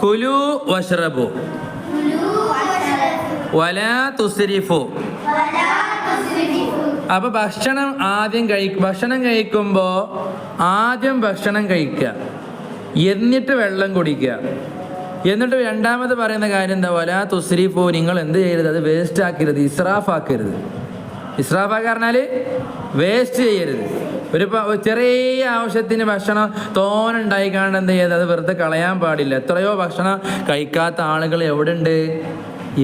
കുലു വഷ്റബു വലാ തുസ്രിഫു. അപ്പൊ ഭക്ഷണം കഴിക്കുമ്പോൾ ആദ്യം ഭക്ഷണം കഴിക്കുക, എന്നിട്ട് വെള്ളം കുടിക്കുക. എന്നിട്ട് രണ്ടാമത് പറയുന്ന കാര്യം എന്താ? വലാ തുസ്രിഫു, നിങ്ങൾ എന്ത് ചെയ്യരുത്, അത് വേസ്റ്റ് ആക്കരുത്, ഇസ്രാഫ് ആക്കരുത്. ഇസ്രാഫ് പറഞ്ഞാൽ വേസ്റ്റ് ചെയ്യരുത്. ഒരു ചെറിയ ആവശ്യത്തിന് ഭക്ഷണം തോനുണ്ടായിക്കാണ്ട് എന്ത് ചെയ്യരുത്, അത് വെറുതെ കളയാൻ പാടില്ല. എത്രയോ ഭക്ഷണം കഴിക്കാത്ത ആളുകൾ എവിടെ ഉണ്ട്?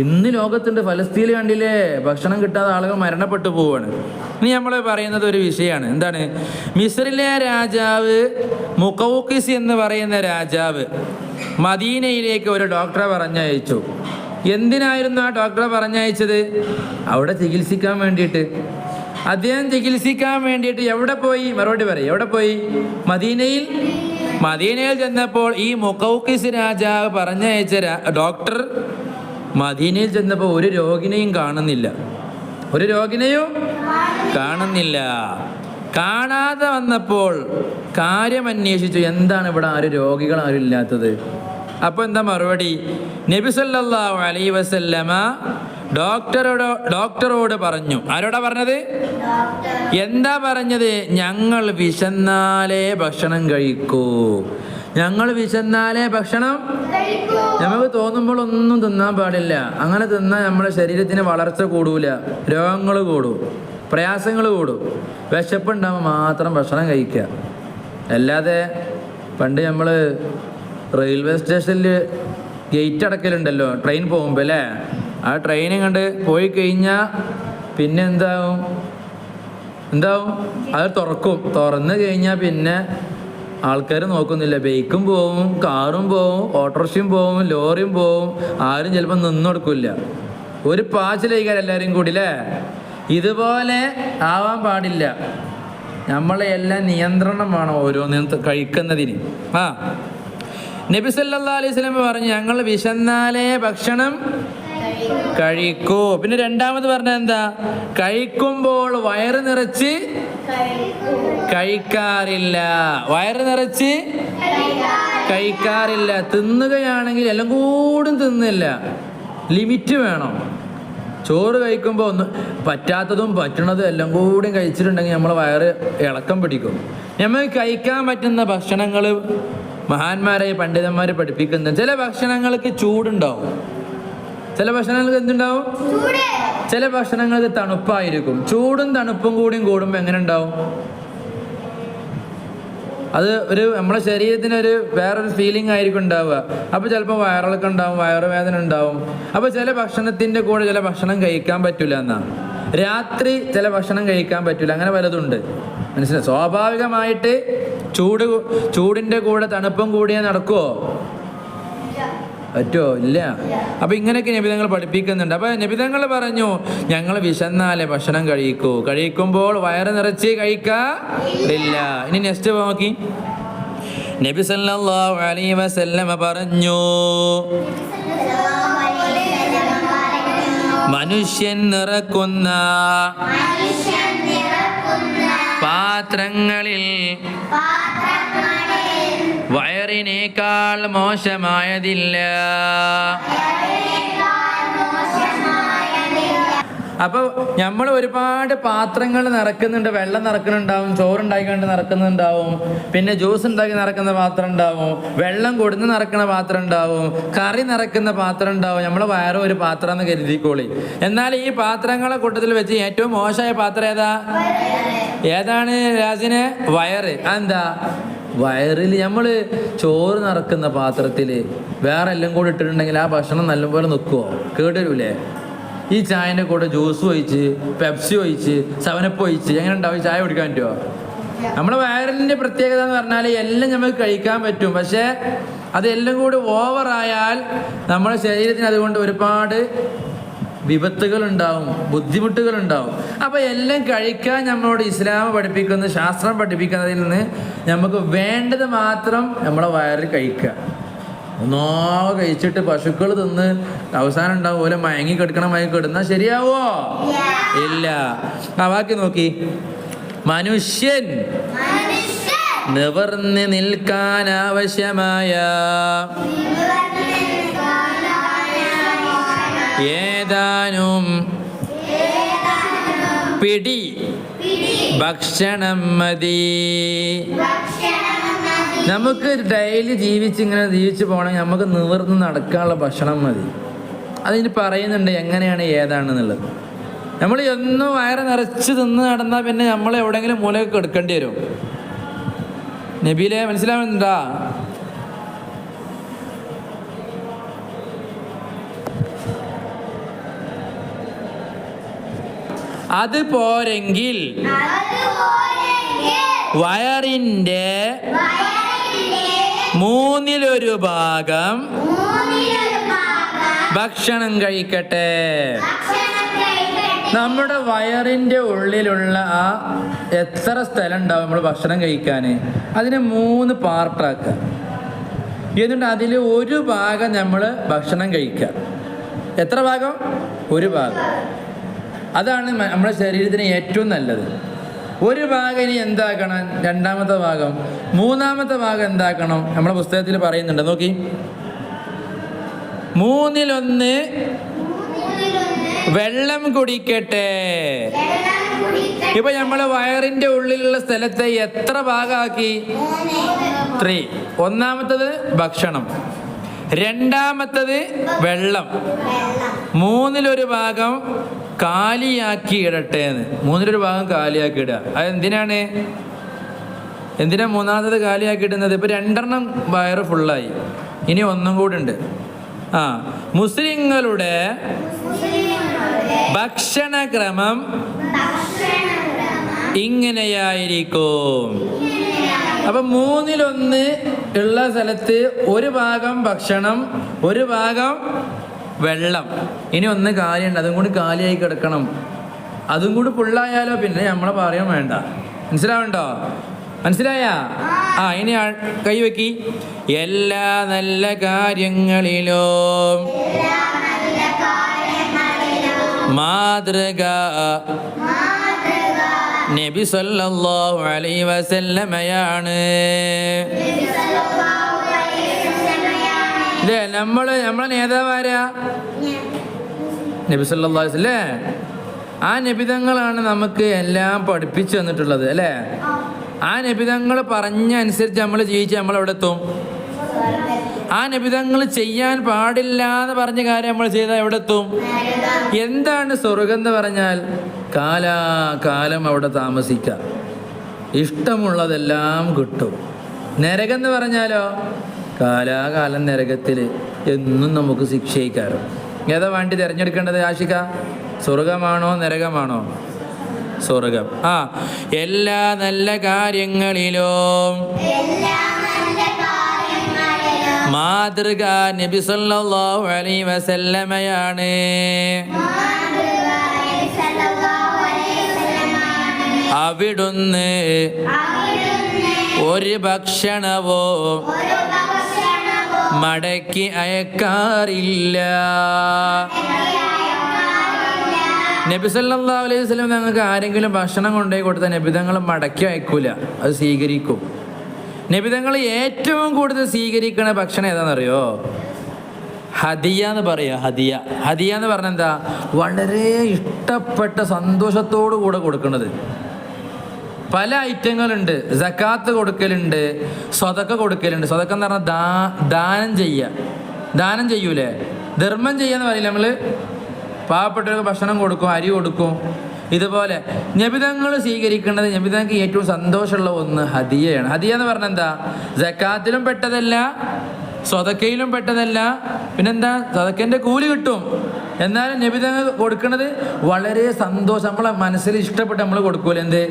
ഇന്ന് ലോകത്തുണ്ട്. ഫലസ്തീനിൽ കണ്ടില്ലേ, ഭക്ഷണം കിട്ടാതെ ആളുകൾ മരണപ്പെട്ടു പോവുകയാണ്. ഇനി നമ്മൾ പറയുന്നത് ഒരു വിഷയമാണ്. എന്താണ്? മിസ്രിലെ രാജാവ് മുഖൗക്കിസ് എന്ന് പറയുന്ന രാജാവ് മദീനയിലേക്ക് ഒരു ഡോക്ടറെ പറഞ്ഞയച്ചു. എന്തിനായിരുന്നു ആ ഡോക്ടറെ പറഞ്ഞയച്ചത്? അവിടെ ചികിത്സിക്കാൻ വേണ്ടിയിട്ട്. അദ്ദേഹം ചികിത്സിക്കാൻ വേണ്ടിയിട്ട് എവിടെ പോയി? മറുപടി പറയും. എവിടെ പോയി? മദീനയിൽ ചെന്നപ്പോൾ ഈ മുഖൗക്കിസ് രാജാവ് പറഞ്ഞയച്ച ഡോക്ടർ മദീനയിൽ ചെന്നപ്പോൾ ഒരു രോഗിനെയും കാണുന്നില്ല. കാണാതെ വന്നപ്പോൾ കാര്യം അന്വേഷിച്ചു, എന്താണ് ഇവിടെ രോഗികൾ ആരും ഇല്ലാത്തത്? അപ്പോൾ എന്താ മറുപടി? നബി സല്ലല്ലാഹു അലൈഹി വസല്ലമ ഡോക്ടറോട് പറഞ്ഞു. ആരോടാ പറഞ്ഞത്? എന്താ പറഞ്ഞത്? ഞങ്ങൾ വിശന്നാലേ ഭക്ഷണം കഴിക്കൂ. നമുക്ക് തോന്നുമ്പോൾ ഒന്നും തിന്നാൻ പാടില്ല. അങ്ങനെ തിന്നാൽ നമ്മുടെ ശരീരത്തിന് വളർച്ച കൂടൂല, രോഗങ്ങൾ കൂടും, പ്രയാസങ്ങൾ കൂടും. വിശപ്പുണ്ടാകുമ്പോൾ മാത്രം ഭക്ഷണം കഴിക്കുക. അല്ലാതെ പണ്ട് നമ്മൾ റെയിൽവേ സ്റ്റേഷനിൽ ഗേറ്റ് അടക്കലുണ്ടല്ലോ, ട്രെയിൻ പോകുമ്പോൾ അല്ലേ, ആ ട്രെയിനും കണ്ട് പോയി കഴിഞ്ഞാൽ പിന്നെ എന്താവും? അത് തുറന്നു കഴിഞ്ഞാൽ പിന്നെ ആൾക്കാർ നോക്കുന്നില്ല. ബൈക്കും പോവും, കാറും പോവും, ഓട്ടോറിക്ഷയും പോവും, ലോറിയും പോവും. ആരും ചിലപ്പോൾ നിന്ന് കൊടുക്കില്ല. ഒരു പാച്ചിലേക്കാർ എല്ലാവരും കൂടി അല്ലേ. ഇതുപോലെ ആവാൻ പാടില്ല. നമ്മളെ എല്ലാം നിയന്ത്രണം വേണം ഓരോന്നും കഴിക്കുന്നതിന്. നബി സല്ലല്ലാഹു അലൈഹി വസല്ലം പറഞ്ഞു, ഞങ്ങൾ വിശന്നാലേ ഭക്ഷണം കഴിക്കൂ. പിന്നെ രണ്ടാമത് പറഞ്ഞത് എന്താ? കഴിക്കുമ്പോൾ വയറ് നിറച്ച് കഴിക്കാറില്ല. തിന്നുകയാണെങ്കിൽ എല്ലാം കൂടും തിന്നില്ല, ലിമിറ്റ് വേണം. ചോറ് കഴിക്കുമ്പോൾ ഒന്ന് പറ്റാത്തതും പറ്റണതും എല്ലാം കൂടി കഴിച്ചിട്ടുണ്ടെങ്കിൽ നമ്മളെ വയറ് ഇളക്കം പിടിക്കും. നമുക്ക് കഴിക്കാൻ പറ്റുന്ന ഭക്ഷണങ്ങൾ മഹാന്മാരായ പണ്ഡിതന്മാർ പഠിപ്പിക്കുന്നത്, ചില ഭക്ഷണങ്ങൾക്ക് ചൂടുണ്ടാവും, ചില ഭക്ഷണങ്ങൾക്ക് എന്തുണ്ടാവും? ചില ഭക്ഷണങ്ങൾക്ക് തണുപ്പായിരിക്കും. ചൂടും തണുപ്പും കൂടുമ്പോൾ എങ്ങനെ ഉണ്ടാവും? അത് നമ്മളെ ശരീരത്തിന് വേറൊരു ഫീലിംഗ് ആയിരിക്കും ഉണ്ടാവുക. അപ്പോൾ ചിലപ്പോൾ വയറിളക്കം ഉണ്ടാവും, വയറുവേദന ഉണ്ടാവും. അപ്പോൾ ചില ഭക്ഷണത്തിൻ്റെ കൂടെ ചില ഭക്ഷണം കഴിക്കാൻ പറ്റില്ല എന്നാണ്. രാത്രി ചില ഭക്ഷണം കഴിക്കാൻ പറ്റില്ല, അങ്ങനെ പലതുണ്ട്. മനസ്സിലായി? സ്വാഭാവികമായിട്ട് ചൂടിൻ്റെ കൂടെ തണുപ്പും കൂടിയേ നടക്കുമോ? പറ്റുമോ? ഇല്ല. അപ്പൊ ഇങ്ങനെയൊക്കെ നബിതങ്ങൾ പഠിപ്പിക്കുന്നുണ്ട്. അപ്പൊ നബിതങ്ങൾ പറഞ്ഞു, ഞങ്ങൾ വിശന്നാലേ ഭക്ഷണം കഴിക്കുമ്പോൾ വയറ് നിറച്ച് കഴിക്കാറില്ല. ഇനി നെക്സ്റ്റ് നോക്കി. നബി സല്ലല്ലാഹു അലൈഹി വസല്ലമ പറഞ്ഞു, മനുഷ്യൻ നിറക്കുന്ന പാത്രങ്ങളിൽ വയറിനേക്കാൾ മോശമായതില്ല. അപ്പോൾ നമ്മൾ ഒരുപാട് പാത്രങ്ങൾ നിറക്കുന്നുണ്ട്. വെള്ളം നിറക്കുന്നുണ്ടാവും, ചോറുണ്ടാക്കിക്കൊണ്ട് നിറക്കുന്നുണ്ടാവും, പിന്നെ ജ്യൂസ് ഉണ്ടാക്കി നിറക്കുന്ന പാത്രം ഉണ്ടാവും, വെള്ളം കൊടുന്ന് നിറക്കുന്ന പാത്രം ഉണ്ടാവും, കറി നിറക്കുന്ന പാത്രം ഉണ്ടാവും. നമ്മൾ വയറ് ഒരു പാത്രം എന്ന് കരുതിക്കോളി. എന്നാൽ ഈ പാത്രങ്ങളെ കൂട്ടത്തിൽ വെച്ച് ഏറ്റവും മോശമായ പാത്രം ഏതാണ് രാജിന്? വയറ്. അതെന്താ? വയറിൽ നമ്മൾ ചോറ് നിറക്കുന്ന പാത്രത്തിൽ വേറെ എല്ലാം കൂടി ഇട്ടിട്ടുണ്ടെങ്കിൽ ആ ഭക്ഷണം നല്ലപോലെ നിൽക്കുമോ? കേടുവരൂലേ? ഈ ചായൻ്റെ കൂടെ ജ്യൂസ് ഒഴിച്ച്, പെപ്സി ഒഴിച്ച്, 7up ഒഴിച്ച് എങ്ങനെ ഉണ്ടാവും? ചായ കുടിക്കാൻ പറ്റുമോ? നമ്മുടെ വയറിൻ്റെ പ്രത്യേകത എന്ന് പറഞ്ഞാൽ എല്ലാം നമുക്ക് കഴിക്കാൻ പറ്റും. പക്ഷേ അതെല്ലാം കൂടി ഓവറായാൽ നമ്മുടെ ശരീരത്തിന് അതുകൊണ്ട് ഒരുപാട് വിപത്തുകളുണ്ടാവും, ബുദ്ധിമുട്ടുകളുണ്ടാവും. അപ്പോൾ എല്ലാം കഴിക്കാൻ നമ്മളോട് ഇസ്ലാം പഠിപ്പിക്കുന്ന, ശാസ്ത്രം പഠിപ്പിക്കുന്നതിൽ നിന്ന് നമുക്ക് വേണ്ടത് മാത്രം നമ്മളെ വയറിൽ കഴിക്കുക. ഒന്നാകെ കഴിച്ചിട്ട് പശുക്കൾ തിന്ന് അവസാനം ഉണ്ടാവും പോലെ മയങ്ങി കിടന്നാൽ ശരിയാവോ? ഇല്ല. ബാക്കി നോക്കി. മനുഷ്യൻ നിവർന്ന് നിൽക്കാൻ ആവശ്യമായ ഏതാനും പിടി ഭക്ഷണം മതി. നമുക്ക് ഡെയിലി ഇങ്ങനെ ജീവിച്ച് പോകണമെങ്കിൽ നമുക്ക് നിവർന്ന് നടക്കാനുള്ള ഭക്ഷണം മതി. അതിന് പറയുന്നുണ്ട് എങ്ങനെയാണ് ഏതാണെന്നുള്ളത്. നമ്മൾ എന്നും വയറ് നിറച്ച് തിന്ന് നടന്നാൽ പിന്നെ നമ്മൾ എവിടെയെങ്കിലും മൂലയൊക്കെ എടുക്കേണ്ടി വരും. നബിയിലെ മനസ്സിലാവുന്നുണ്ടാ? അത് പോരെങ്കിൽ വയറിൻ്റെ 1/3 ഭാഗം ഭക്ഷണം കഴിക്കട്ടെ. നമ്മുടെ വയറിൻ്റെ ഉള്ളിലുള്ള ആ എത്ര സ്ഥലം ഉണ്ടാവും നമ്മൾ ഭക്ഷണം കഴിക്കാൻ, അതിനെ 3 പാർട്ടാക്കുക. എന്നിട്ട് അതിൽ 1 ഭാഗം നമ്മൾ ഭക്ഷണം കഴിക്കുക. എത്ര ഭാഗം? 1 ഭാഗം. അതാണ് നമ്മുടെ ശരീരത്തിന് ഏറ്റവും നല്ലത്. 1 ഭാഗം ഇനി എന്താക്കണം? 2ാമത്തെ ഭാഗം. 3ാമത്തെ ഭാഗം എന്താക്കണം? നമ്മുടെ പുസ്തകത്തിൽ പറയുന്നുണ്ട്, നോക്കി. 1/3 വെള്ളം കുടിക്കട്ടെ. ഇപ്പൊ നമ്മള് വയറിന്റെ ഉള്ളിലുള്ള സ്ഥലത്തെ എത്ര ഭാഗമാക്കി? 3. 1ാമത്തത് ഭക്ഷണം, 2ാമത്തത് വെള്ളം, 1/3 ഭാഗം കാലിയാക്കി ഇടട്ടെ എന്ന്. 1/3 ഭാഗം കാലിയാക്കി ഇടുക. അതെന്തിനാണ്? എന്തിനാ 3ാമത്തത് കാലിയാക്കി ഇടുന്നത്? ഇപ്പൊ 2 വയറ് ഫുള്ളായി, ഇനി 1 കൂടെ ഉണ്ട്. മുസ്ലിങ്ങളുടെ ഭക്ഷണക്രമം ഇങ്ങനെയായിരിക്കും. അപ്പൊ 1/3 ഉള്ള സ്ഥലത്ത് 1 ഭാഗം ഭക്ഷണം, 1 ഭാഗം വെള്ളം, ഇനി 1 കാലിയുണ്ട്, അതും കൂടി കാലിയായി കിടക്കണം. അതും കൂടി ഫുള്ളായാലോ പിന്നെ നമ്മളെ പറയാൻ വേണ്ട. മനസ്സിലാവണ്ടോ? മനസ്സിലായ? ഇനി കൈവെക്കി. എല്ലാ നല്ല കാര്യങ്ങളിലും മാതൃക നബി സല്ലല്ലാഹു അലൈഹി വസല്ലമയാണ്. അല്ലേ? നമ്മളെ നേതാവാരാ? നബി സല്ലല്ലാഹു അലൈഹി വസല്ലം. ആ നബിതങ്ങളാണ് നമുക്ക് എല്ലാം പഠിപ്പിച്ചു തന്നിട്ടുള്ളത്, അല്ലേ? ആ നബിതങ്ങൾ പറഞ്ഞ അനുസരിച്ച് നമ്മൾ ജീവിച്ച് നമ്മളെവിടെ എത്തും? ആ നബിതങ്ങൾ ചെയ്യാൻ പാടില്ല എന്ന് പറഞ്ഞ കാര്യം നമ്മൾ ചെയ്താൽ എവിടെ എത്തും? എന്താണ് സ്വർഗം എന്ന് പറഞ്ഞാൽ? കാലാകാലം അവിടെ താമസിക്കാം, ഇഷ്ടമുള്ളതെല്ലാം കിട്ടും. നരകം എന്ന് പറഞ്ഞാലോ? കാലാകാലം നരകത്തിൽ എന്നും നമുക്ക് ശിക്ഷയിക്കാരോ. ഏതാ വേണ്ടി തിരഞ്ഞെടുക്കേണ്ടത് ആഷിക? സ്വർഗമാണോ നരകമാണോ? സ്വർഗം. എല്ലാ നല്ല കാര്യങ്ങളിലും മാതൃക നബി സല്ലല്ലാഹു അലൈഹി വസല്ലമയാണ്. അവിടുന്ന് ഒരു ഭക്ഷണവും മടക്കി അയക്കാറില്ല. നബി സല്ലല്ലാഹു അലൈഹി വസല്ലം ഞങ്ങൾക്ക് ആരെങ്കിലും ഭക്ഷണം കൊണ്ടുപോയി കൊടുത്താൽ നബിതങ്ങൾ മടക്കി അയക്കൂല, അത് സ്വീകരിക്കും. നബിതങ്ങൾ ഏറ്റവും കൂടുതൽ സ്വീകരിക്കുന്ന ഭക്ഷണം ഏതാണെന്നറിയോ? ഹദിയ എന്ന് പറയുക. ഹദിയ എന്ന് പറഞ്ഞാൽ എന്താ? വളരെ ഇഷ്ടപ്പെട്ട സന്തോഷത്തോടു കൂടെ കൊടുക്കുന്നത്. പല ഐറ്റങ്ങളുണ്ട്. സക്കാത്ത് കൊടുക്കലുണ്ട്, സ്വതക്ക കൊടുക്കലുണ്ട്. സ്വതക്ക എന്ന് പറഞ്ഞാൽ ദാനം ചെയ്യൂലേ? ധർമ്മം ചെയ്യാന്ന് പറയില്ല നമ്മൾ. പാവപ്പെട്ടവർക്ക് ഭക്ഷണം കൊടുക്കും, അരി കൊടുക്കും. ഇതുപോലെ നബിതങ്ങൾ സ്വീകരിക്കേണ്ടത്, നബിതങ്ങൾക്ക് ഏറ്റവും സന്തോഷമുള്ള ഒന്ന് ഹദിയയാണ്. ഹദിയ എന്ന് പറഞ്ഞാൽ എന്താ? സക്കാത്തിലും പെട്ടതല്ല, സ്വതക്കയിലും പെട്ടതല്ല. പിന്നെന്താ? സ്വതക്കൻ്റെ കൂലി കിട്ടും. എന്നാലും നബിതങ്ങൾ കൊടുക്കുന്നത് വളരെ സന്തോഷം, നമ്മളെ മനസ്സിൽ ഇഷ്ടപ്പെട്ട് നമ്മൾ കൊടുക്കൂല. എന്ത്?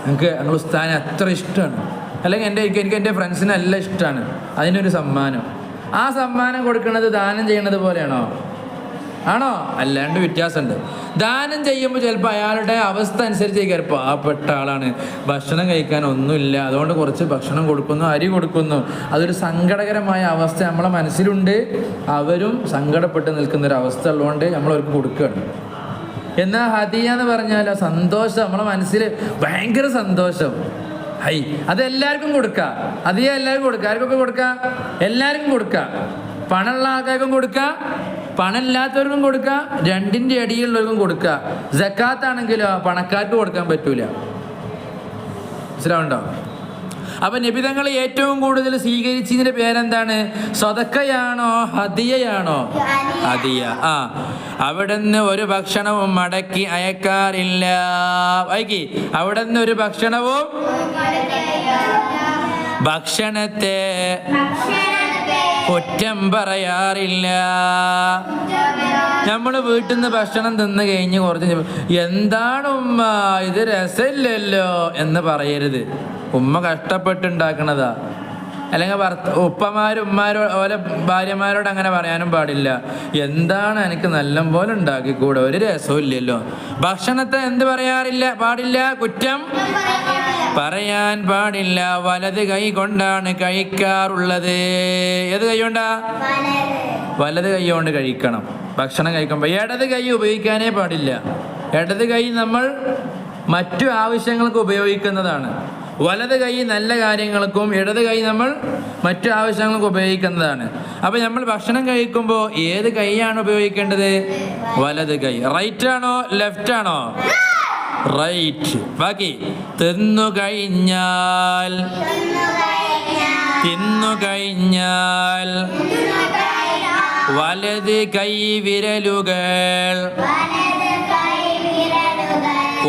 നമുക്ക് ഞങ്ങൾ ഉസ്താദിനെ അത്ര ഇഷ്ടമാണ്, അല്ലെങ്കിൽ എനിക്ക് എൻ്റെ ഫ്രണ്ട്സിനെ എല്ലാം ഇഷ്ടമാണ്, അതിനൊരു സമ്മാനം. ആ സമ്മാനം കൊടുക്കുന്നത് ദാനം ചെയ്യണത് പോലെയാണോ? ആണോ? അല്ലാണ്ട് വ്യത്യാസമുണ്ട്. ദാനം ചെയ്യുമ്പോൾ ചിലപ്പോൾ അയാളുടെ അവസ്ഥ അനുസരിച്ച് പാവപ്പെട്ട ആളാണ്, ഭക്ഷണം കഴിക്കാൻ ഒന്നുമില്ല, അതുകൊണ്ട് കുറച്ച് ഭക്ഷണം കൊടുക്കുന്നു, അരി കൊടുക്കുന്നു. അതൊരു സങ്കടകരമായ അവസ്ഥ നമ്മളെ മനസ്സിലുണ്ട്. അവരും സങ്കടപ്പെട്ട് നിൽക്കുന്നൊരവസ്ഥ ഉള്ളതുകൊണ്ട് നമ്മളവർക്ക് കൊടുക്കുകയാണ്. എന്നാൽ ഹദിയ എന്ന് പറഞ്ഞാൽ സന്തോഷം, നമ്മളെ മനസ്സിൽ ഭയങ്കര സന്തോഷം. അതെല്ലാവർക്കും കൊടുക്കാം. ഹദിയ എല്ലാവർക്കും കൊടുക്കാം. ആർക്കൊക്കെ കൊടുക്കാം? എല്ലാവർക്കും കൊടുക്കാം. പണമുള്ള ആൾക്കാർക്കും കൊടുക്കാം, പണമില്ലാത്തവർക്കും കൊടുക്കുക, രണ്ടിൻ്റെ ഇടയിലുള്ളവർക്കും കൊടുക്കുക. സക്കാത്താണെങ്കിലോ പണക്കാർക്ക് കൊടുക്കാൻ പറ്റൂല. മനസ്സിലാവുണ്ടോ? അപ്പൊ നബിതങ്ങൾ ഏറ്റവും കൂടുതൽ സ്വീകരിച്ചതിന്റെ പേരെന്താണ്? സദക്കയാണോ ഹദിയയാണോ? ഹദിയ. അവിടുന്ന് ഒരു ഭക്ഷണവും മടക്കി അയക്കാറില്ല. വൈകി അവിടുന്ന് ഒരു ഭക്ഷണവും ഭക്ഷണത്തെ കുറ്റം പറയാറില്ല. നമ്മൾ വീട്ടിൽ നിന്ന് ഭക്ഷണം തിന്ന് കഴിഞ്ഞ് കുറച്ച് എന്താണ് ഉമ്മ ഇത് രസമില്ലല്ലോ എന്ന് പറയരുത്. ഉമ്മ കഷ്ടപ്പെട്ടുണ്ടാക്കണതാ. അല്ലെങ്കിൽ ഉപ്പമാരും ഉമ്മാരോ ഓലെ ഭാര്യമാരോട് അങ്ങനെ പറയാനും പാടില്ല. എന്താണ് എനിക്ക് നല്ലപോലെ ഉണ്ടാക്കിക്കൂടെ, ഒരു രസവും ഇല്ലല്ലോ. ഭക്ഷണത്തെ എന്ത് പറയാറില്ല, പാടില്ല, കുറ്റം പറയാൻ പാടില്ല. വലത് കൈ കൊണ്ടാണ് കഴിക്കാറുള്ളത്. ഏത് കൈ കൊണ്ടാ? വലത് കൈ കൊണ്ട് കഴിക്കണം ഭക്ഷണം കഴിക്കുമ്പോൾ. ഇടത് കൈ ഉപയോഗിക്കാനേ പാടില്ല. ഇടത് കൈ നമ്മൾ മറ്റു ആവശ്യങ്ങൾക്ക് ഉപയോഗിക്കുന്നതാണ്. വലത് കൈ നല്ല കാര്യങ്ങൾക്കും, ഇടത് കൈ നമ്മൾ മറ്റു ആവശ്യങ്ങൾക്കും ഉപയോഗിക്കുന്നതാണ്. അപ്പൊ നമ്മൾ ഭക്ഷണം കഴിക്കുമ്പോൾ ഏത് കൈയാണ് ഉപയോഗിക്കേണ്ടത്? വലത് കൈ. റൈറ്റ് ആണോ ലെഫ്റ്റ് ആണോ? റൈറ്റ്. ബാക്കി തിന്നു കഴിഞ്ഞാൽ വലത് കൈ വിരലുകൾ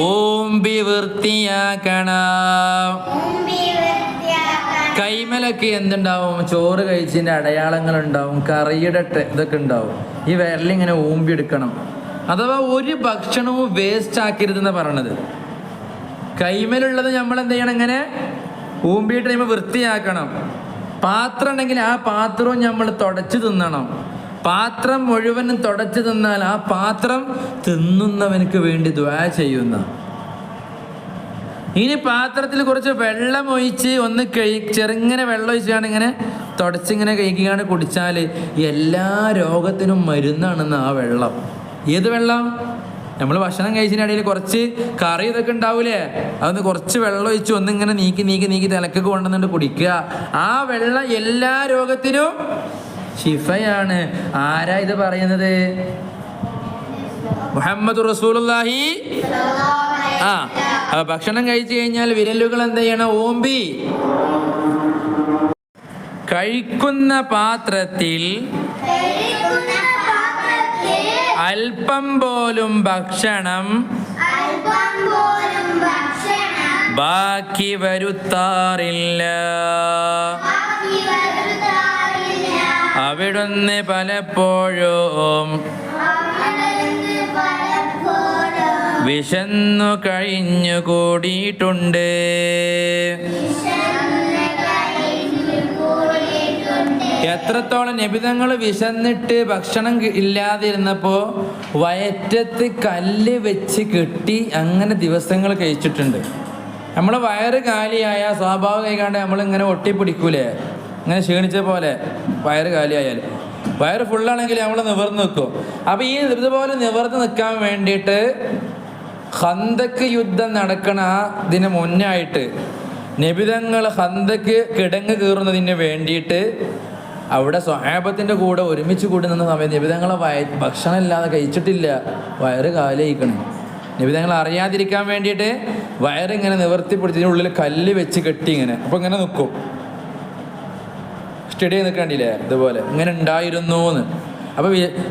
ഓമ്പി വൃത്തിയാക്കണം. കൈമലൊക്കെ എന്തുണ്ടാവും? ചോറ് കഴിച്ചതിൻ്റെ അടയാളങ്ങൾ ഉണ്ടാവും, കറിയുടെ ഇതൊക്കെ ഉണ്ടാവും. ഈ വിരലിങ്ങനെ ഊമ്പി എടുക്കണം. അഥവാ ഒരു ഭക്ഷണവും വേസ്റ്റ് ആക്കരുതെന്ന് പറയണത്. കൈമലുള്ളത് നമ്മൾ എന്ത് ചെയ്യണം? ഇങ്ങനെ ഊമ്പിയിട്ട് നമ്മൾ വൃത്തിയാക്കണം. പാത്രം ഉണ്ടെങ്കിൽ ആ പാത്രവും നമ്മൾ തുടച്ച് തിന്നണം. പാത്രം മുഴുവനും തുടച്ച് തിന്നാൽ ആ പാത്രം തിന്നുന്നവനക്ക് വേണ്ടി ദുആ ചെയ്യുന്ന. ഇനി പാത്രത്തിൽ കുറച്ച് വെള്ളം ഒഴിച്ച് ഒന്ന് ചെറുങ്ങനെ വെള്ളം ഒഴിച്ചാണ് ഇങ്ങനെ തുടച്ചിങ്ങനെ കഴിക്കുകയാണ് കുടിച്ചാൽ എല്ലാ രോഗത്തിനും മരുന്നാണെന്ന് ആ വെള്ളം. ഏത് വെള്ളം? നമ്മൾ ഭക്ഷണം കഴിച്ചതിൻ്റെ ഇടയിൽ കുറച്ച് കറി ഇതൊക്കെ ഉണ്ടാവൂലേ, അതൊന്ന് കുറച്ച് വെള്ളം ഒഴിച്ച് ഒന്നിങ്ങനെ നീക്കി തലക്കൊക്കെ കൊണ്ടുവന്നിട്ട് കുടിക്കുക. ആ വെള്ളം എല്ലാ രോഗത്തിനും ശിഫയാണ്. ആരാ ഇത് പറയുന്നത്? മുഹമ്മദ് റസൂലുള്ളാഹി. അപ്പൊ ഭക്ഷണം കഴിച്ചു കഴിഞ്ഞാൽ വിരലുകൾ എന്ത് ചെയ്യണം? ഓമ്പി. കഴിക്കുന്ന പാത്രത്തിൽ അല്പം പോലും ഭക്ഷണം ബാക്കി വരുത്താറില്ല. അവിടുന്ന് പലപ്പോഴും വിശന്നു കഴിഞ്ഞു കൂടിയിട്ടുണ്ട്. എത്രത്തോളം നബിതങ്ങൾ വിശന്നിട്ട് ഭക്ഷണം ഇല്ലാതിരുന്നപ്പോൾ വയറ്റത്ത് കല്ല് വെച്ച് കെട്ടി അങ്ങനെ ദിവസങ്ങൾ കഴിച്ചിട്ടുണ്ട്. നമ്മൾ വയറ് കാലിയായ സ്വാഭാവികമായിക്കാണ്ട് നമ്മളിങ്ങനെ ഒട്ടിപ്പിടിക്കൂലേ, ഇങ്ങനെ ക്ഷീണിച്ച പോലെ. വയറ് കാലിയായാൽ വയറ് ഫുള്ളാണെങ്കിൽ നമ്മൾ നിവർന്ന് നിൽക്കും. അപ്പോൾ ഈ ഇതുപോലെ നിവർന്ന് നിൽക്കാൻ വേണ്ടിയിട്ട് ഖന്തക്ക് യുദ്ധം നടക്കണ ഇതിന് മുന്നായിട്ട് നബിതങ്ങൾ ഖന്തക്ക് കിടങ്ങ് കീറുന്നതിന് വേണ്ടിയിട്ട് അവിടെ സ്വഹാബത്തിൻ്റെ കൂടെ ഒരുമിച്ച് കൂടി നിന്ന സമയത്ത് നബിതങ്ങളെ ഭക്ഷണം ഇല്ലാതെ കഴിച്ചിട്ടില്ല. വയറ് കാലിയായിക്കണം. നബിതങ്ങൾ അറിയാതിരിക്കാൻ വേണ്ടിയിട്ട് വയറിങ്ങനെ നിവർത്തി പിടിച്ചതിനുള്ളിൽ കല്ല് വെച്ച് കെട്ടി ഇങ്ങനെ. അപ്പോൾ ഇങ്ങനെ നിൽക്കും. സ്റ്റഡി നിൽക്കണ്ടില്ലേ, ഇതുപോലെ ഇങ്ങനെ ഉണ്ടായിരുന്നു എന്ന്.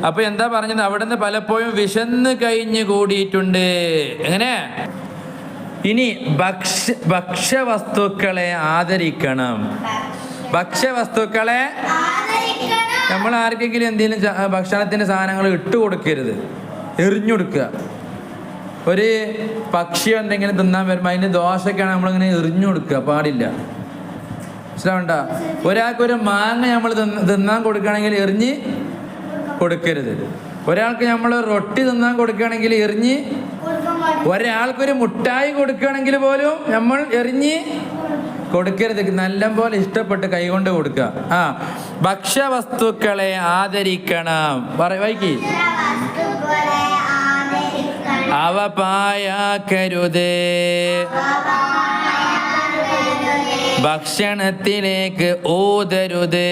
അപ്പോൾ എന്താ പറഞ്ഞത്? അവിടെ നിന്ന് പലപ്പോഴും വിശന്ന് കഴിഞ്ഞ് കൂടിയിട്ടുണ്ട്. എങ്ങനെ? ഇനി ഭക്ഷ്യവസ്തുക്കളെ ആദരിക്കണം. ഭക്ഷ്യവസ്തുക്കളെ നമ്മൾ ആർക്കെങ്കിലും എന്തെങ്കിലും ഭക്ഷണത്തിൻ്റെ സാധനങ്ങൾ ഇട്ട് കൊടുക്കരുത്, എറിഞ്ഞു കൊടുക്കുക. ഒരു പക്ഷിയോ എന്തെങ്കിലും തിന്നാൻ വരുമ്പോൾ അതിന് ദോശയൊക്കെയാണ് നമ്മളിങ്ങനെ എറിഞ്ഞു കൊടുക്കുക, പാടില്ല. മനസ്സിലാവണ്ട? ഒരാൾക്കൊരു മാങ്ങ നമ്മൾ തിന്നാൻ കൊടുക്കുകയാണെങ്കിൽ എറിഞ്ഞ് കൊടുക്കരുത്. ഒരാൾക്ക് നമ്മൾ റൊട്ടി തിന്നാൻ കൊടുക്കുകയാണെങ്കിൽ എറിഞ്ഞ്, ഒരാൾക്കൊരു മുട്ടായി കൊടുക്കുകയാണെങ്കിൽ പോലും നമ്മൾ എറിഞ്ഞ് കൊടുക്കരുത്. നല്ലപോലെ ഇഷ്ടപ്പെട്ട് കൈകൊണ്ട് കൊടുക്കുക. ഭക്ഷ്യവസ്തുക്കളെ ആദരിക്കണം. വായിക്കി. അവ പായാക്കരുത്, ഭക്ഷണത്തിലേക്ക് ഊതരുത്,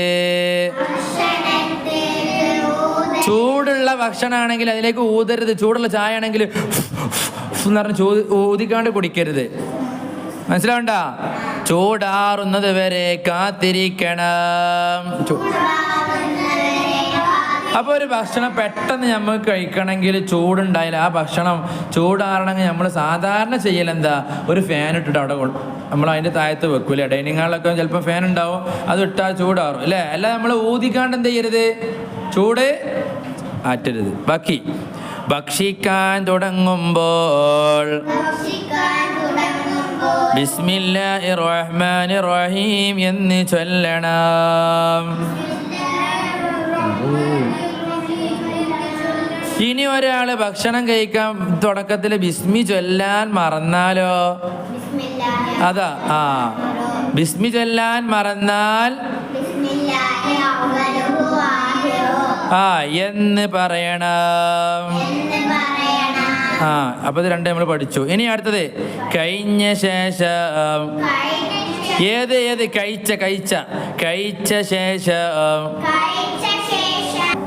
ചൂടുള്ള ഭക്ഷണമാണെങ്കിൽ അതിലേക്ക് ഊതരുത്. ചൂടുള്ള ചായ ആണെങ്കിൽ എന്ന് പറഞ്ഞ് ഊതിക്കാണ്ട് കുടിക്കരുത്. മനസ്സിലാവണ്ട? ചൂടാറുന്നത് വരെ കാത്തിരിക്കണം. അപ്പോൾ ഒരു ഭക്ഷണം പെട്ടെന്ന് നമുക്ക് കഴിക്കണമെങ്കിൽ ചൂടുണ്ടായില്ല, ആ ഭക്ഷണം ചൂടാറണമെങ്കിൽ നമ്മൾ സാധാരണ ചെയ്യലെന്താ, ഒരു ഫാൻ ഇട്ടിട്ട് അവിടെ നമ്മൾ അതിൻ്റെ താഴത്ത് വെക്കൂലേ. ഡൈനിങ് ഹാളിലൊക്കെ ചിലപ്പോൾ ഫാൻ ഉണ്ടാവും, അത് ഇട്ടാൽ ചൂടാറും അല്ലേ. അല്ല നമ്മൾ ഊതിക്കാണ്ട് എന്ത് ചെയ്യരുത്, ചൂട് ആറ്റരുത്. ബാക്കി ഭക്ഷിക്കാൻ തുടങ്ങുമ്പോൾ ബിസ്മില്ലാഹിർ റഹ്മാനിർ റഹീം എന്ന് ചൊല്ലണം. ഇനി ഒരാള് ഭക്ഷണം കഴിക്കാൻ തുടക്കത്തിൽ ബിസ്മി ചൊല്ലാൻ മറന്നാലോ, അതാ ബിസ്മി ചൊല്ലാൻ മറന്നാൽ എന്ന് പറയണം. അപ്പൊ ഇത് രണ്ടേ നമ്മൾ പഠിച്ചു. ഇനി അടുത്തത് കഴിഞ്ഞ ശേഷം. ഏത് കഴിച്ച ശേഷം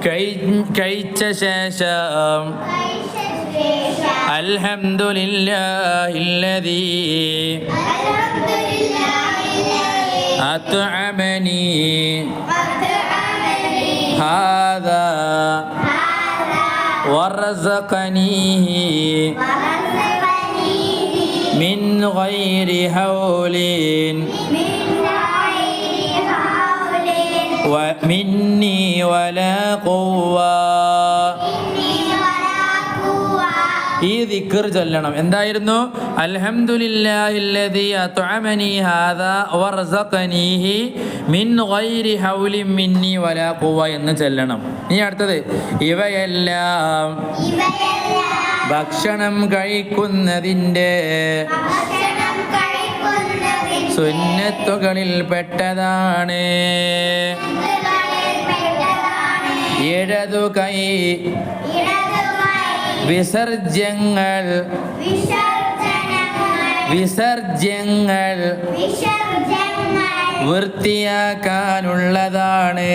കഴിച്ച ശേഷം അൽഹംദുലില്ലാഹില്ലദീ അത്അമനി ഹാദാ വറസഖനീഹി മിൻ ഗൈരി ഹൗലിൻ മിന്നി വലാ ഖുവ്വ. ഈ ദിക്ർ ചൊല്ലണം. എന്തായിരുന്നു? അൽഹംദുലില്ലാഹില്ലദീ അത്അമനി ഹാദാ വറസഖനീഹി മിൻ ഗൈരി ഹൗലിൻ മിന്നി വലാ ഖുവ്വ എന്ന് ചൊല്ലണം. ഇനി അടുത്തത് ഇവയെല്ലാം ഭക്ഷണം കഴിക്കുന്നതിൻ്റെ സുന്നത്തുകളിൽ പെട്ടതാണ്. ഇടതു കൈ വിസർജ്യങ്ങൾ വൃത്തിയാക്കാനുള്ളതാണ്.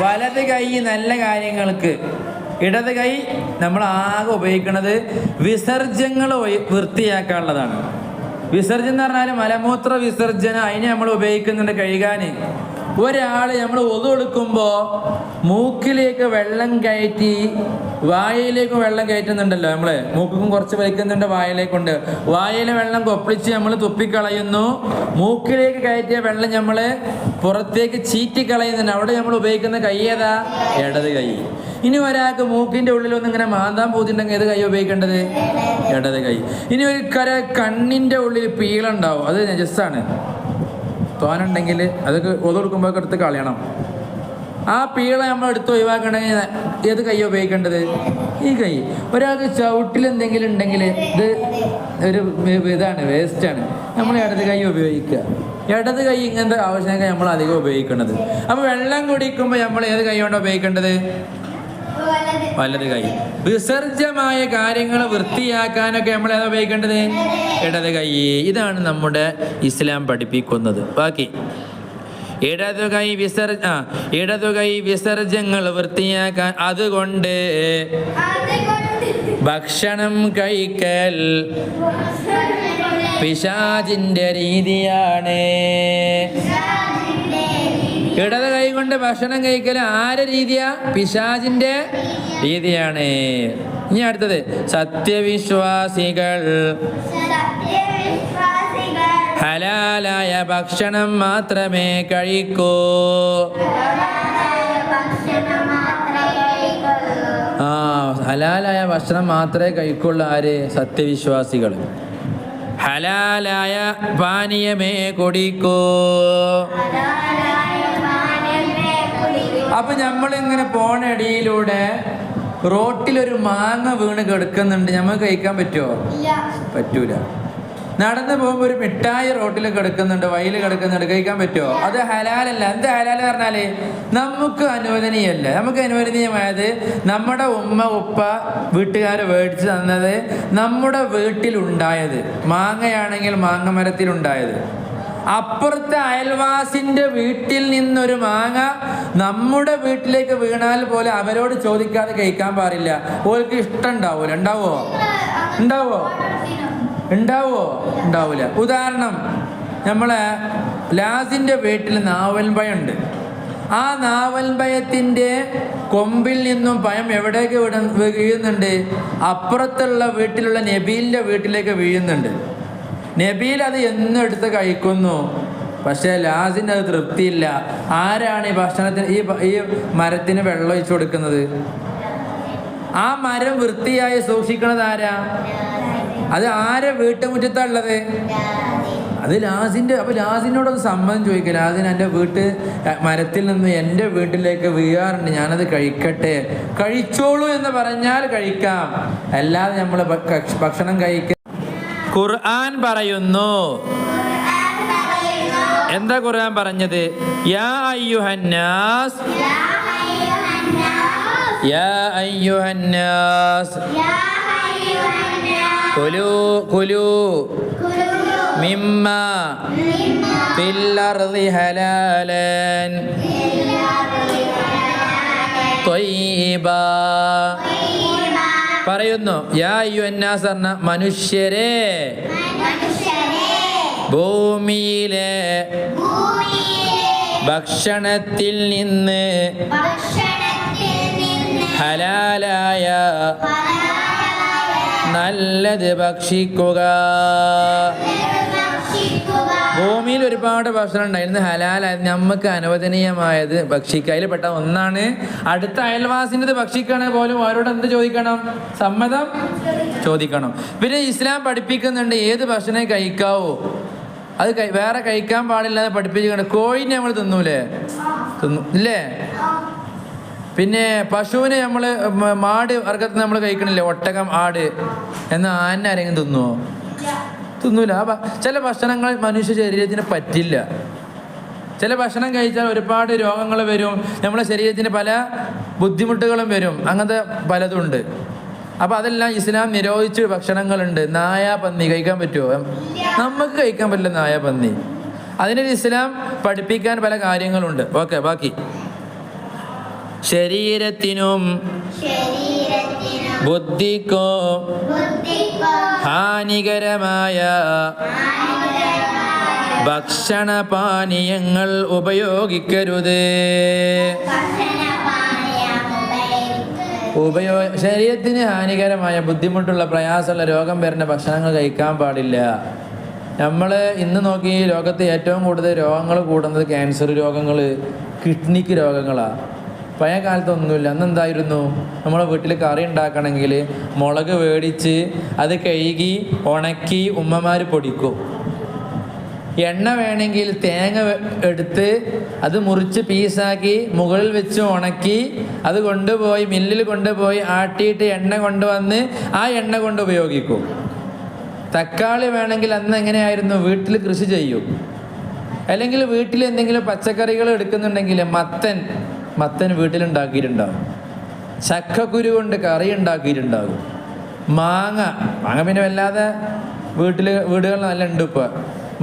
വലത് കൈ നല്ല കാര്യങ്ങൾക്ക്, ഇടത് കൈ നമ്മൾ ആകെ ഉപയോഗിക്കുന്നത് വിസർജ്യങ്ങൾ വൃത്തിയാക്കാനുള്ളതാണ്. വിസർജനം എന്ന് പറഞ്ഞാൽ മലമൂത്ര വിസർജനം, അതിനെ നമ്മൾ ഉപയോഗിക്കുന്നുണ്ട് കഴുകാൻ. ഒരാൾ നമ്മൾ ഒതു കൊടുക്കുമ്പോൾ മൂക്കിലേക്ക് വെള്ളം കയറ്റി വായയിലേക്ക് വെള്ളം കയറ്റുന്നുണ്ടല്ലോ, നമ്മൾ മൂക്കും കുറച്ച് വലിക്കുന്നുണ്ട്, വായയിലേക്കുണ്ട്. വായയിലെ വെള്ളം കൊപ്പിളിച്ച് നമ്മൾ തുപ്പിക്കളയുന്നു, മൂക്കിലേക്ക് കയറ്റിയ വെള്ളം നമ്മൾ പുറത്തേക്ക് ചീറ്റിക്കളയുന്നുണ്ട്. അവിടെ നമ്മൾ ഉപയോഗിക്കുന്ന കൈ ഏതാ? ഇടത് കൈ. ഇനി ഒരാൾക്ക് മൂക്കിൻ്റെ ഉള്ളിലൊന്നും ഇങ്ങനെ മാന്താൻ പോയിട്ടുണ്ടെങ്കിൽ ഏത് കൈ ഉപയോഗിക്കേണ്ടത്? ഇടത് കൈ. ഇനി ഒരു കണ്ണിൻ്റെ ഉള്ളിൽ പീളുണ്ടാവും, അത് നജസ്സാണ്, തോനുണ്ടെങ്കിൽ അതൊക്കെ ഒതു കൊടുക്കുമ്പോൾ എടുത്ത് കളയണം. ആ പീള നമ്മൾ എടുത്ത് ഒഴിവാക്കണമെങ്കിൽ ഏത് കൈ ഉപയോഗിക്കേണ്ടത്? ഈ കൈ. ഒരാൾക്ക് ചവിട്ടിൽ എന്തെങ്കിലും ഉണ്ടെങ്കിൽ ഇത് ഒരു ഇതാണ്, വേസ്റ്റാണ്, നമ്മൾ ഇടത് കൈ ഉപയോഗിക്കുക. ഇടത് കൈ ഇങ്ങനത്തെ ആവശ്യമൊക്കെ നമ്മൾ അധികം ഉപയോഗിക്കുന്നത്. അപ്പോൾ വെള്ളം കുടിക്കുമ്പോൾ നമ്മൾ ഏത് കൈ കൊണ്ടാണ് ഉപയോഗിക്കേണ്ടത്? വലത് കൈ. വിസർജ്യമായ കാര്യങ്ങൾ വൃത്തിയാക്കാനൊക്കെ നമ്മൾ ഏതാ ഉപയോഗിക്കേണ്ടത്? ഇടത് കൈ. ഇതാണ് നമ്മുടെ ഇസ്ലാം പഠിപ്പിക്കുന്നത്. ബാക്കി ഇടതു കൈ വിസർജ്യങ്ങൾ വൃത്തിയാക്കാൻ. അതുകൊണ്ട് ഭക്ഷണം കഴിക്കൽ പിശാചിന്റെ രീതിയാണ്. ഇടത് കൈ കൊണ്ട് ഭക്ഷണം കഴിക്കൽ ആരെ രീതിയാ? പിശാചിന്റെ രീതിയാണ്. ഇനി അടുത്തത് സത്യവിശ്വാസികൾ ഹലാലായ ഭക്ഷണം മാത്രമേ കഴിക്കൂ. ഹലാലായ ഭക്ഷണം മാത്രമേ കഴിക്കുള്ളൂ. ആര്? സത്യവിശ്വാസികൾ. ഹലാലായ പാനീയമേ കുടിക്കൂ. അപ്പൊ നമ്മളിങ്ങനെ പോണടിയിലൂടെ റോട്ടിലൊരു മാങ്ങ വീണ് കിടക്കുന്നുണ്ട്, നമുക്ക് കഴിക്കാൻ പറ്റുമോ? പറ്റൂല. നടന്നു പോകുമ്പോൾ ഒരു മിഠായി റോട്ടിൽ കിടക്കുന്നുണ്ട്, വയലിൽ കിടക്കുന്നുണ്ട്, കഴിക്കാൻ പറ്റുമോ? അത് ഹലാലല്ല. എന്ത് ഹലാൽ പറഞ്ഞാല് നമുക്ക് അനുവദനീയമല്ല. നമുക്ക് അനുവദനീയമായത് നമ്മുടെ ഉമ്മ ഉപ്പ വീട്ടുകാർ മേടിച്ച് തന്നത്, നമ്മുടെ വീട്ടിലുണ്ടായത്. മാങ്ങയാണെങ്കിൽ മാങ്ങ മരത്തിലുണ്ടായത്, അപ്പുറത്തെ അയൽവാസിന്റെ വീട്ടിൽ നിന്നൊരു മാങ്ങ നമ്മുടെ വീട്ടിലേക്ക് വീണാൽ പോലെ അവരോട് ചോദിക്കാതെ കഴിക്കാൻ പാടില്ല. ഓർക്ക് ഇഷ്ടം ഉണ്ടാവൂല. ഉണ്ടാവോ? ഉണ്ടാവൂല. ഉദാഹരണം, നമ്മളെ ലാസിന്റെ വീട്ടിൽ നാവൽപഴമുണ്ട്. ആ നാവൽപഴത്തിൻ്റെ കൊമ്പിൽ നിന്നും പഴം എവിടേക്ക് വീഴുന്നുണ്ട്? അപ്പുറത്തുള്ള വീട്ടിലുള്ള നബീലിൻ്റെ വീട്ടിലേക്ക് വീഴുന്നുണ്ട്. നബീൽ അത് എന്നും എടുത്ത് കഴിക്കുന്നു. പക്ഷേ ലാസിന് അത് തൃപ്തിയില്ല. ആരാണ് ഈ ഭക്ഷണത്തിന് ഈ മരത്തിന് വെള്ളം ഒഴിച്ചു കൊടുക്കുന്നത്? ആ മരം വൃത്തിയായി സൂക്ഷിക്കണത് ആരാ? അത് ആരെ വീട്ടുമുറ്റത്താണുള്ളത്? അത് ലാസിൻ്റെ. അപ്പോൾ ലാസിനോടൊന്ന് സമ്മതം ചോദിക്കുക. ലാസിന് എൻ്റെ മരത്തിൽ നിന്ന് എൻ്റെ വീട്ടിലേക്ക് വീഴാറുണ്ട്, ഞാനത് കഴിക്കട്ടെ. കഴിച്ചോളൂ എന്ന് പറഞ്ഞാൽ കഴിക്കാം, അല്ലാതെ നമ്മൾ ഭക്ഷണം കഴിക്കുക. ഖുർആൻ പറയുന്നു. എന്താ ഖുർആൻ പറഞ്ഞത്? യാ അയ്യുഹന്നാസ്, യാ അയ്യുഹന്നാസ് കുലൂ മിമ്മാ ഫിൽ അർളി ഹലാലൻ ത്വയ്യിബാ. പറയുന്നു യാ അയ്യുഹന്നാസ് പറഞ്ഞ മനുഷ്യരെ, ഭൂമിയിലെ ഭക്ഷണത്തിൽ നിന്ന് ഹലാലായ നല്ലത് ഭക്ഷിക്കുക. ഭൂമിയിൽ ഒരുപാട് ഭക്ഷണം ഉണ്ടായിരുന്നു, ഹലാലായത് നമുക്ക് അനുവദനീയമായത് ഭക്ഷിക്കുക. അതിൽ പെട്ട ഒന്നാണ് അടുത്ത അയൽവാസിൻ്റെത് ഭക്ഷിക്കണേ പോലും അവരോട് എന്ത് ചോദിക്കണം? സമ്മതം ചോദിക്കണം. പിന്നെ ഇസ്ലാം പഠിപ്പിക്കുന്നുണ്ട് ഏത് ഭക്ഷണം കഴിക്കാവോ, അത് വേറെ കഴിക്കാൻ പാടില്ലാതെ പഠിപ്പിച്ചിട്ടുണ്ട്. കോഴിനെ നമ്മൾ തിന്നൂലേ? ഇല്ലേ? പിന്നെ പശുവിനെ നമ്മൾ മാട് വർഗത്തിൽ നമ്മൾ കഴിക്കണില്ലേ? ഒട്ടകം, ആട്. എന്നാൽ ആന ആരെങ്കിലും തിന്നുവോ? തിന്നൂല. ചില ഭക്ഷണങ്ങൾ മനുഷ്യ ശരീരത്തിന് പറ്റില്ല. ചില ഭക്ഷണം കഴിച്ചാൽ ഒരുപാട് രോഗങ്ങൾ വരും, നമ്മുടെ ശരീരത്തിന് പല ബുദ്ധിമുട്ടുകളും വരും. അങ്ങനത്തെ പലതുണ്ട്. അപ്പോൾ അതെല്ലാം ഇസ്ലാം നിരോധിച്ച ഭക്ഷണങ്ങളുണ്ട്. നായ, പന്നി കഴിക്കാൻ പറ്റുമോ? നമുക്ക് കഴിക്കാൻ പറ്റില്ല നായ, പന്നി. അതിനൊരു ഇസ്ലാം പഠിപ്പിക്കാൻ പല കാര്യങ്ങളുണ്ട്. ഓക്കെ, ബാക്കി ശരീരത്തിനും ബുദ്ധിക്കും ഹാനികരമായ ഭക്ഷണപാനീയങ്ങൾ ഉപയോഗിക്കരുത്. ശരീരത്തിന് ഹാനികരമായ, ബുദ്ധിമുട്ടുള്ള, പ്രയാസമുള്ള, രോഗം വരുന്ന ഭക്ഷണങ്ങൾ കഴിക്കാൻ പാടില്ല. നമ്മൾ ഇന്ന് നോക്കി ലോകത്ത് ഏറ്റവും കൂടുതൽ രോഗങ്ങൾ കൂടുന്നത് ക്യാൻസർ രോഗങ്ങൾ, കിഡ്നിക്ക് രോഗങ്ങളാണ്. പഴയ കാലത്തൊന്നുമില്ല. അന്നെന്തായിരുന്നു? നമ്മളെ വീട്ടിൽ കറി ഉണ്ടാക്കണമെങ്കിൽ മുളക് മേടിച്ച് അത് കഴുകി ഉണക്കി ഉമ്മമാർ പൊടിക്കും. എണ്ണ വേണമെങ്കിൽ തേങ്ങ എടുത്ത് അത് മുറിച്ച് പീസാക്കി മുകളിൽ വെച്ച് ഉണക്കി അത് കൊണ്ടുപോയി മില്ലിൽ കൊണ്ടുപോയി ആട്ടിയിട്ട് എണ്ണ കൊണ്ടുവന്ന് ആ എണ്ണ കൊണ്ട് ഉപയോഗിക്കും. തക്കാളി വേണമെങ്കിൽ അന്ന് എങ്ങനെയായിരുന്നു? വീട്ടിൽ കൃഷി ചെയ്യും. അല്ലെങ്കിൽ വീട്ടിൽ എന്തെങ്കിലും പച്ചക്കറികൾ എടുക്കുന്നുണ്ടെങ്കിൽ മത്തൻ വീട്ടിലുണ്ടാക്കിയിട്ടുണ്ടാകും. ചക്കക്കുരു കൊണ്ട് കറി ഉണ്ടാക്കിയിട്ടുണ്ടാകും. മാങ്ങ പിന്നെ വല്ലാതെ വീടുകൾ നല്ല ഉണ്ട് ഇപ്പോൾ.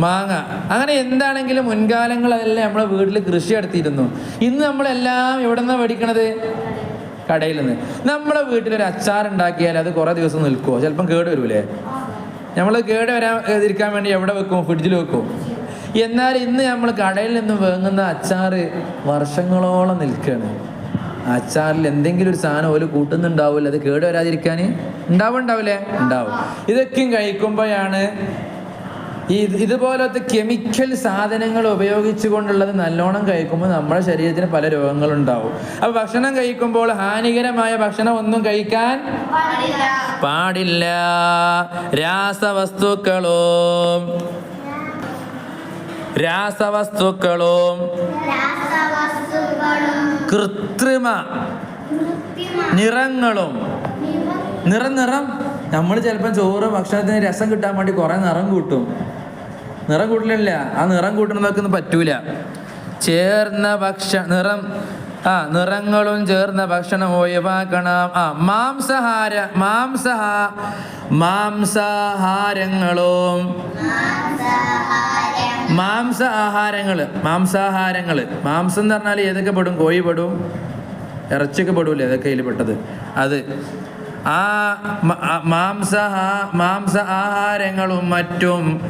മാങ്ങ അങ്ങനെ എന്താണെങ്കിലും മുൻകാലങ്ങളെല്ലാം നമ്മളെ വീട്ടിൽ കൃഷി നടത്തിയിരുന്നു. ഇന്ന് നമ്മളെല്ലാം എവിടെ നിന്നാണ് മേടിക്കണത്? കടയിൽ നിന്ന്. നമ്മളെ വീട്ടിലൊരു അച്ചാർ ഉണ്ടാക്കിയാൽ അത് കുറേ ദിവസം നിൽക്കുമോ? ചിലപ്പം കേട് വരൂലേ? നമ്മൾ കേട് വരാതിരിക്കാൻ വേണ്ടി എവിടെ വെക്കും? ഫ്രിഡ്ജിൽ വെക്കും. എന്നാൽ ഇന്ന് നമ്മൾ കടയിൽ നിന്ന് വാങ്ങുന്ന അച്ചാർ വർഷങ്ങളോളം നിൽക്കുകയാണ്. അച്ചാറിൽ എന്തെങ്കിലും ഒരു സാധനം ഓല് കൂട്ടുന്നുണ്ടാവില്ല, അത് കേട് വരാതിരിക്കാൻ. ഉണ്ടാവില്ലേ? ഉണ്ടാവും. ഇതൊക്കെയും കഴിക്കുമ്പോഴാണ് ഇതുപോലത്തെ കെമിക്കൽ സാധനങ്ങൾ ഉപയോഗിച്ചു കൊണ്ടുള്ളത് നല്ലോണം കഴിക്കുമ്പോൾ നമ്മുടെ ശരീരത്തിന് പല രോഗങ്ങളുണ്ടാവും. അപ്പോൾ ഭക്ഷണം കഴിക്കുമ്പോൾ ഹാനികരമായ ഭക്ഷണം ഒന്നും കഴിക്കാൻ പാടില്ല. രാസവസ്തുക്കളും കൃത്രിമ നിറങ്ങളും. നിറം നമ്മൾ ചിലപ്പോൾ ചോറ് ഭക്ഷണത്തിന് രസം കിട്ടാൻ വേണ്ടി കുറേ നിറം കൂട്ടും. നിറം കൂട്ടലില്ല. ആ നിറം കൂട്ടണതൊക്കെ ഒന്നും പറ്റൂല. ചേർന്ന നിറം നിറങ്ങളും ചേർന്ന ഭക്ഷണം ഒഴിവാക്കണം. മാംസാഹാരങ്ങളും മാംസം എന്ന് പറഞ്ഞാൽ ഏതൊക്കെ പെടും? കോഴി പെടും, ഇറച്ചിയൊക്കെ പെടൂല്ലേ, ഏതൊക്കെ അതിൽ പെട്ടത് അത്. മാംസ ആഹാരങ്ങളും മറ്റും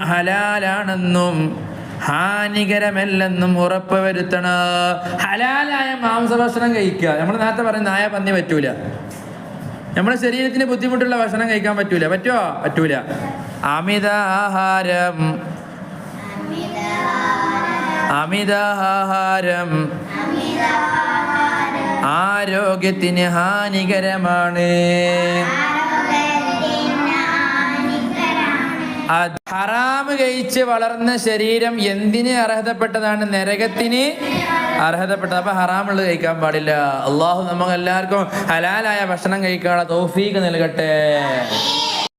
ഹലാലാണെന്നും ഹാനികരമല്ലെന്നും ഉറപ്പ് വരുത്തണം. ഹലാലായ മാംസഭക്ഷണം കഴിക്കുക. നമ്മൾ നേരത്തെ പറയുന്ന നായ പന്നി പറ്റൂല. നമ്മുടെ ശരീരത്തിന് ബുദ്ധിമുട്ടുള്ള ഭക്ഷണം കഴിക്കാൻ പറ്റൂല. പറ്റുമോ? പറ്റൂല. അമിതാഹാരം ആരോഗ്യത്തിന് ഹാനികരമാണ്. ഹറാമ് കഴിച്ച് വളർന്ന ശരീരം എന്തിന് അർഹതപ്പെട്ടതാണ്? നരകത്തിന് അർഹതപ്പെട്ടത്. അപ്പൊ ഹറാമുള്ളത് കഴിക്കാൻ പാടില്ല. അള്ളാഹു നമുക്ക് എല്ലാവർക്കും ഹലാലായ ഭക്ഷണം കഴിക്കാനുള്ള തൗഫീഖ് നൽകട്ടെ.